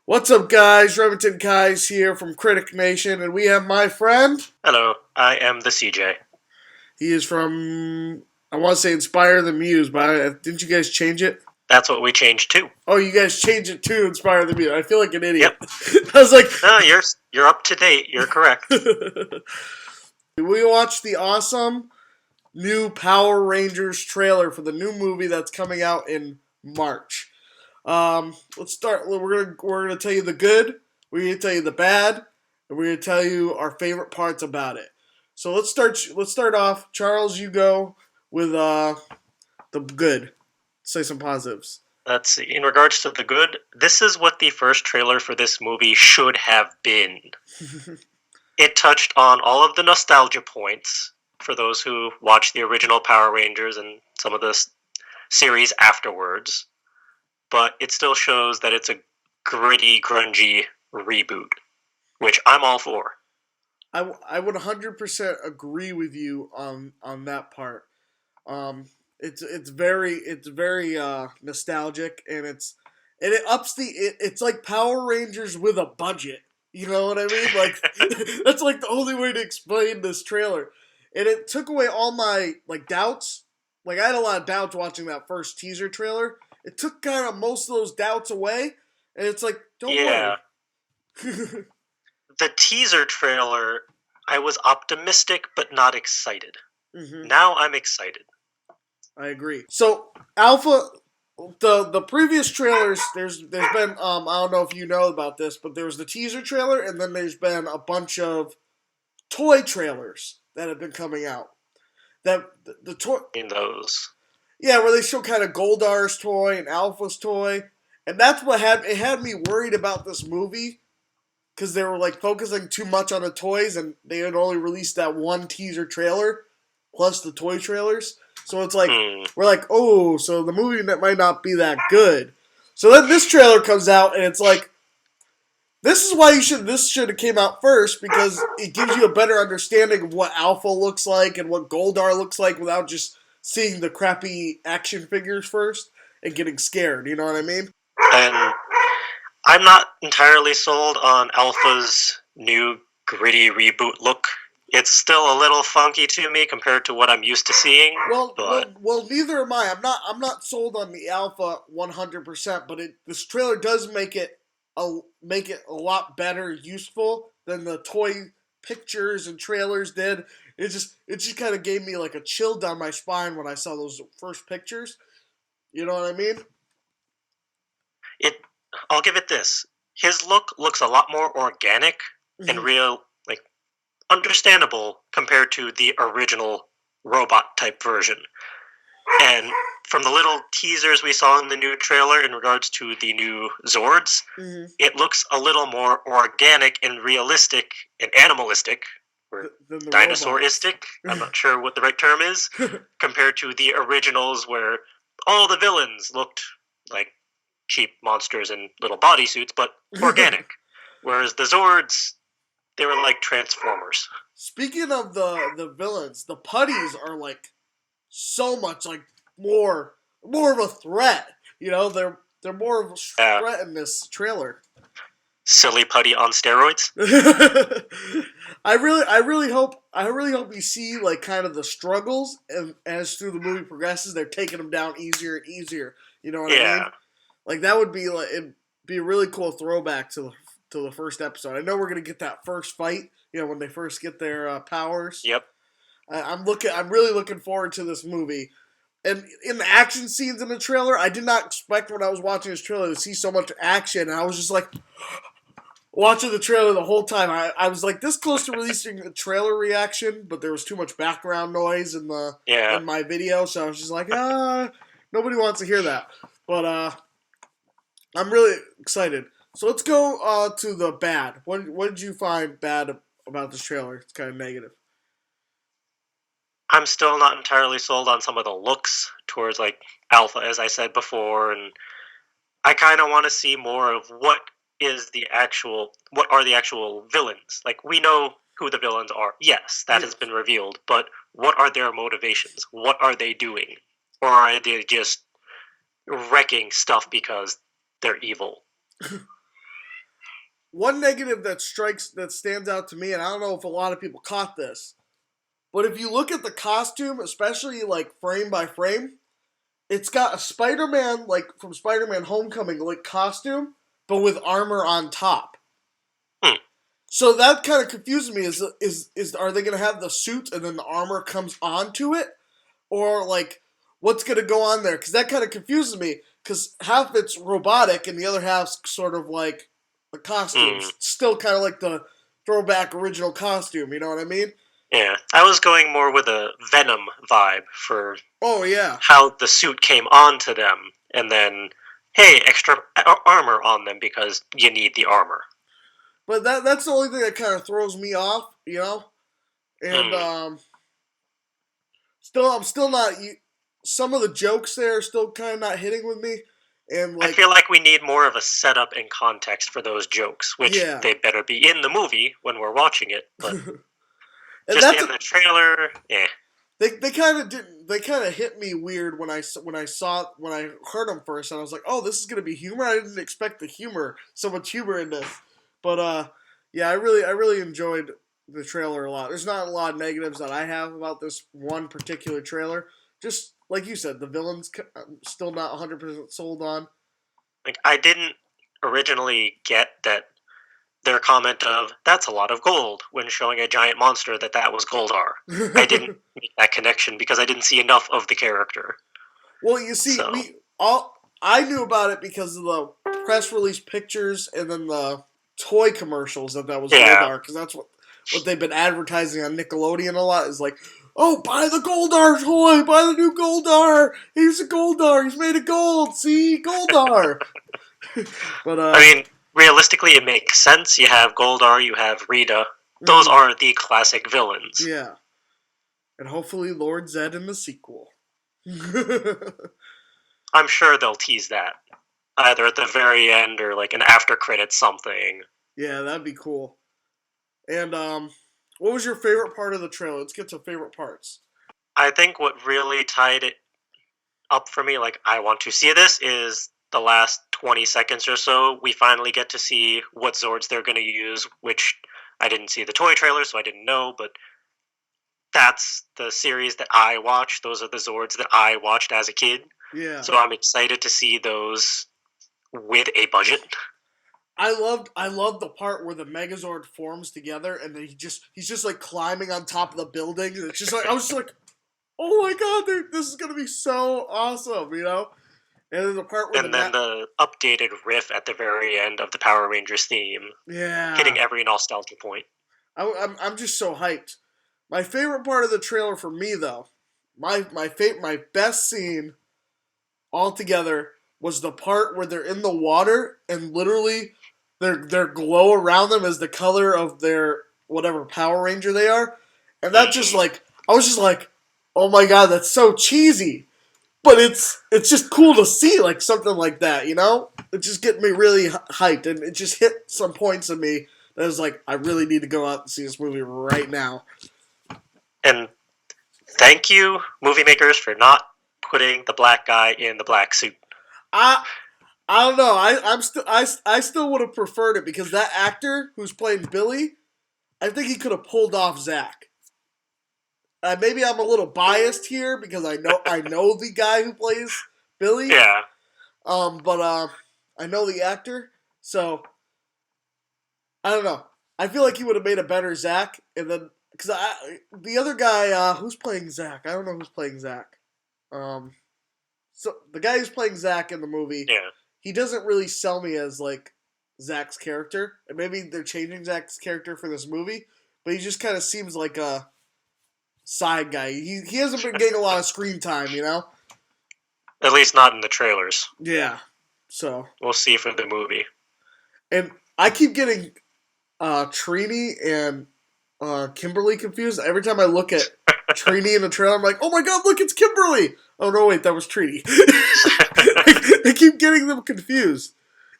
What's up, guys? Remington Keyes here from Critic Nation, and we have my friend. Hello, I am the CJ. He is from, I want to say Inspire the Muse, but didn't you guys change it? That's what we changed to. Oh, you guys changed it to Inspire the Muse. I feel like an idiot. Yep. I was like, No, you're up to date. You're correct. we watched the awesome new Power Rangers trailer for the new movie that's coming out in March. Let's start. We're gonna tell you the good. We're gonna tell you the bad, and we're gonna tell you our favorite parts about it. So let's start. Let's start off. Charles, you go with the good. Say some positives. Let's see. In regards to the good, this is what the first trailer for this movie should have been. It touched on all of the nostalgia points for those who watched the original Power Rangers and some of the series afterwards, but it still shows that it's a gritty, grungy reboot, which I'm all for. I would 100% agree with you on that part. It's very nostalgic, and it ups it's like Power Rangers with a budget. You know what I mean? Like that's like the only way to explain this trailer. And it took away all my like doubts. Like I had a lot of doubts watching that first teaser trailer. It took kind of most of those doubts away, and it's like, don't Yeah, worry. the teaser trailer, I was optimistic but not excited. hmm Now I'm excited. I agree. So Alpha, the previous trailers, there's been I don't know if you know about this, but there was the teaser trailer, and then there's been a bunch of toy trailers that have been coming out. That the toy, In those. yeah, where they show kind of Goldar's toy and Alpha's toy, and that's what had me worried about this movie because they were like focusing too much on the toys, and they had only released that one teaser trailer plus the toy trailers. So it's like Hmm. we're like, oh, so the movie that might not be that good. So then this trailer comes out, and it's like, this is why this should have came out first because it gives you a better understanding of what Alpha looks like and what Goldar looks like without just seeing the crappy action figures first and getting scared. You know what I mean? And I'm not entirely sold on Alpha's new gritty reboot look. It's still a little funky to me compared to what I'm used to seeing, Well, but well, well. Neither am I. I'm not sold on the Alpha 100%. But this trailer does make it a lot better, useful than the toy pictures and trailers did. It just kind of gave me like a chill down my spine when I saw those first pictures. You know what I mean? it I'll give it this. His look looks a lot more organic and hmm real, like understandable compared to the original robot type version. And from the little teasers we saw in the new trailer in regards to the new Zords, hmm it looks a little more organic and realistic and animalistic, or Than the robots. dinosauristic. I'm not sure what the right term is, compared to the originals where all the villains looked like cheap monsters in little bodysuits, but organic. Whereas the Zords, they were like Transformers. Speaking of the villains, the putties are like so much like more of a threat. You know, they're more of a Uh, threat in this trailer. Silly putty on steroids. I really hope we see like kind of the struggles, and as through the movie progresses, they're taking them down easier and easier. You know what I mean? Yeah. Like that would be like it'd be a really cool throwback to the first episode. I know we're gonna get that first fight. You know when they first get their powers. Yep. I'm really looking forward to this movie. And in the action scenes in the trailer, I did not expect when I was watching this trailer to see so much action. And I was just like watching the trailer the whole time. I was like this close to releasing a trailer reaction, but there was too much background noise Yeah. in my video, so I was just like, nobody wants to hear that. But I'm really excited. So let's go to the bad. What did you find bad about this trailer? It's kind of negative. I'm still not entirely sold on some of the looks towards like Alpha, as I said before, and I kind of want to see more of what are the actual villains. Like we know who the villains are. Yes, that has Yes. been revealed, but what are their motivations? What are they doing? Or are they just wrecking stuff because they're evil? one negative that stands out to me, and I don't know if a lot of people caught this, but if you look at the costume, especially like frame by frame, it's got a Spider-Man like from Spider-Man Homecoming like costume, but with armor on top. Hmm. So that kind of confuses me. Is are they gonna have the suit and then the armor comes onto it, or like what's gonna go on there? Because that kind of confuses me. Because half it's robotic and the other half's sort of like the costumes. Still kind of like the throwback original costume. You know what I mean? Yeah, I was going more with a Venom vibe for Oh yeah. how the suit came onto them, and then hey, extra armor on them because you need the armor. But that's the only thing that kind of throws me off. You know. And Mm. I'm still not. Some of the jokes there are still kind of not hitting with me, and I like feel like we need more of a setup and context for those jokes, which yeah, they better be in the movie when we're watching it. But and just that's in the trailer, yeah. they kind of didn't. They kind of hit me weird when I heard them first, and I was like, oh, this is gonna be humor. I didn't expect the humor, so much humor in this, but yeah, I really enjoyed the trailer a lot. There's not a lot of negatives that I have about this one particular trailer. Just like you said, the villains I'm still not 100% sold on. Like I didn't originally get that their comment of "that's a lot of gold" when showing a giant monster that was Goldar. I didn't make that connection because I didn't see enough of the character. Well, you see, So I knew about it because of the press release pictures and then the toy commercials that was yeah, Goldar because that's what they've been advertising on Nickelodeon a lot is like, oh, buy the Goldar toy, buy the new Goldar. He's a Goldar. He's made of gold. See, Goldar. But I mean, realistically, it makes sense. You have Goldar, you have Rita. Those mm, are the classic villains. yeah, and hopefully Lord Zed in the sequel. I'm sure they'll tease that either at the very end or like an after credit something. Yeah, that'd be cool. And what was your favorite part of the trailer? Let's get to favorite parts. I think what really tied it up for me, like I want to see this, is the last 20 seconds or so. We finally get to see what Zords they're going to use, which I didn't see the toy trailer, so I didn't know, but that's the series that I watched. Those are the Zords that I watched as a kid. Yeah. So I'm excited to see those with a budget. I loved the part where the Megazord forms together and then he's just like climbing on top of the building. It's just like I was just like, oh my god, this is gonna be so awesome, you know. And then the part where And then the updated riff at the very end of the Power Rangers theme, yeah, hitting every nostalgia point. I'm just so hyped. My favorite part of the trailer for me though, my best scene altogether was the part where they're in the water and literally their glow around them is the color of their whatever Power Ranger they are, and that just like I was just like, oh my god, that's so cheesy, but it's just cool to see like something like that, you know? It just get me really hyped, and it just hit some points in me that was like, I really need to go out and see this movie right now. And thank you, movie makers, for not putting the black guy in the black suit. I I don't know. I still would have preferred it because that actor who's playing Billy, I think he could have pulled off Zach. Maybe I'm a little biased here because I know the guy who plays Billy. Yeah. But I know the actor, so I don't know. I feel like he would have made a better Zach, and then because the other guy who's playing Zach, I don't know who's playing Zach. Um, so the guy who's playing Zach in the movie, Yeah. he doesn't really sell me as like Zach's character, and maybe they're changing Zach's character for this movie, but he just kind of seems like a side guy. He hasn't been getting a lot of screen time, you know. At least not in the trailers. Yeah, so We'll see for the movie. and I keep getting Trini and Kimberly confused. Every time I look at Trini in the trailer, I'm like, oh my god, look, it's Kimberly! Oh no, wait, that was Trini. I keep getting them confused.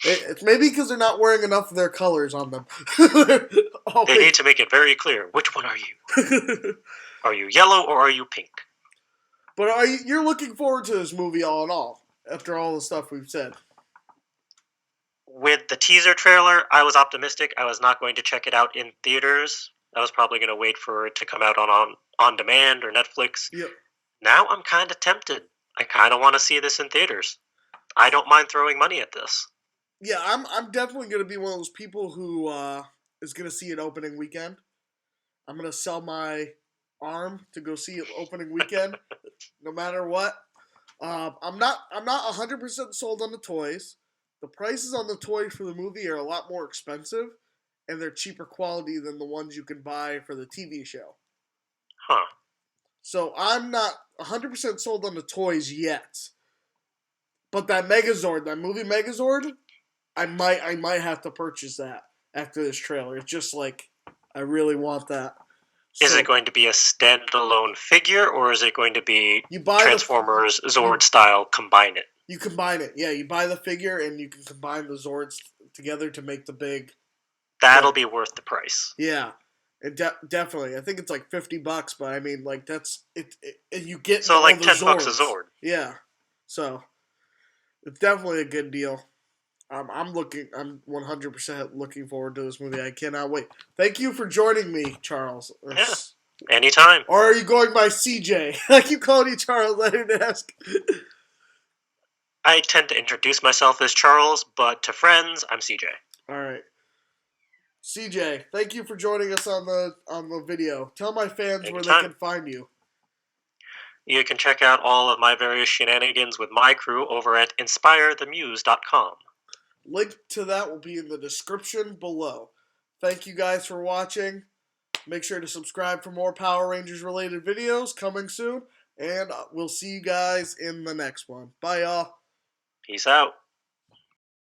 It's maybe because they're not wearing enough of their colors on them. They need to make it very clear. Which one are you? Are you yellow or are you pink? But you're looking forward to this movie all in all, after all the stuff we've said? with the teaser trailer, I was optimistic. I was not going to check it out in theaters. I was probably going to wait for it to come out on demand or Netflix. Yep. Now I'm kind of tempted. I kind of want to see this in theaters. I don't mind throwing money at this. Yeah, I'm definitely gonna be one of those people who is gonna see it opening weekend. I'm gonna sell my arm to go see it opening weekend, no matter what. I'm not 100% sold on the toys. The prices on the toys for the movie are a lot more expensive, and they're cheaper quality than the ones you can buy for the TV show. Huh. So I'm not 100% sold on the toys yet. But that Megazord, that movie Megazord, I might have to purchase that after this trailer. It's just like I really want that. Is So it going to be a standalone figure, or is it going to be you buy Transformers Zord style, combine it? you combine it. Yeah, you buy the figure and you can combine the Zords together to make the big. That'll be worth the price. Yeah, definitely. I think it's like $50, but I mean, like that's you get So all like the 10 bucks a Zords. Zord. Yeah, so it's definitely a good deal. I'm 100% looking forward to this movie. I cannot wait. Thank you for joining me, Charles. Yeah, anytime. Or are you going by CJ? I keep calling you Charles. I didn't ask. I tend to introduce myself as Charles, but to friends, I'm CJ. All right, CJ. Thank you for joining us on the video. Tell my fans Anytime. where they can find you. You can check out all of my various shenanigans with my crew over at inspirethemuse.com. Link to that will be in the description below. Thank you guys for watching. Make sure to subscribe for more Power Rangers related videos coming soon. And we'll see you guys in the next one. Bye, y'all. Peace out.